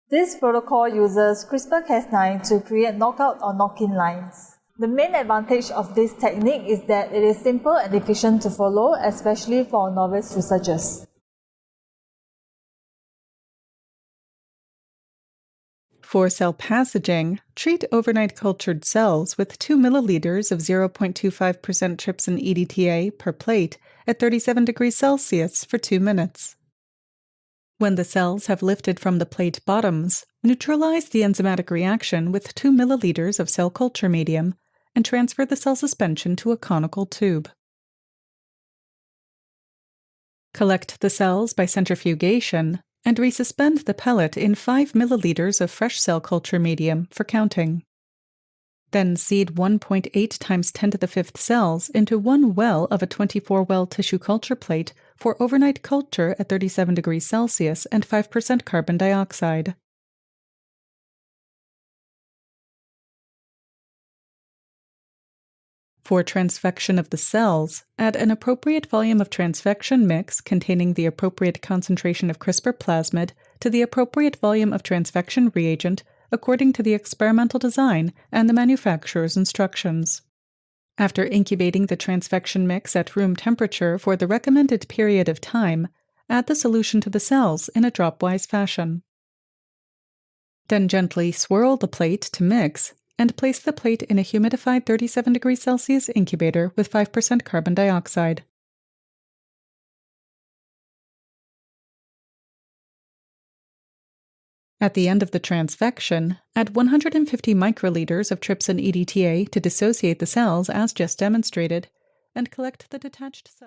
This protocol uses CRISPR-Cas9 to create knockout or knock-in lines. The main advantage of this technique is that it is simple and efficient to follow, especially for novice researchers. For cell passaging, treat overnight cultured cells with 2 milliliters of 0.25% trypsin EDTA per plate at 37 degrees Celsius for 2 minutes. When the cells have lifted from the plate bottoms, neutralize the enzymatic reaction with 2 milliliters of cell culture medium and transfer the cell suspension to a conical tube. Collect the cells by centrifugation and resuspend the pellet in 5 milliliters of fresh cell culture medium for counting. Then seed 1.8 times 10 to the 5th cells into one well of a 24-well tissue culture plate for overnight culture at 37 degrees Celsius and 5% carbon dioxide. For transfection of the cells, add an appropriate volume of transfection mix containing the appropriate concentration of CRISPR plasmid to the appropriate volume of transfection reagent according to the experimental design and the manufacturer's instructions. After incubating the transfection mix at room temperature for the recommended period of time, add the solution to the cells in a dropwise fashion. Then gently swirl the plate to mix and place the plate in a humidified 37 degrees Celsius incubator with 5% carbon dioxide. At the end of the transfection, add 150 microliters of trypsin EDTA to dissociate the cells as just demonstrated, and collect the detached cells.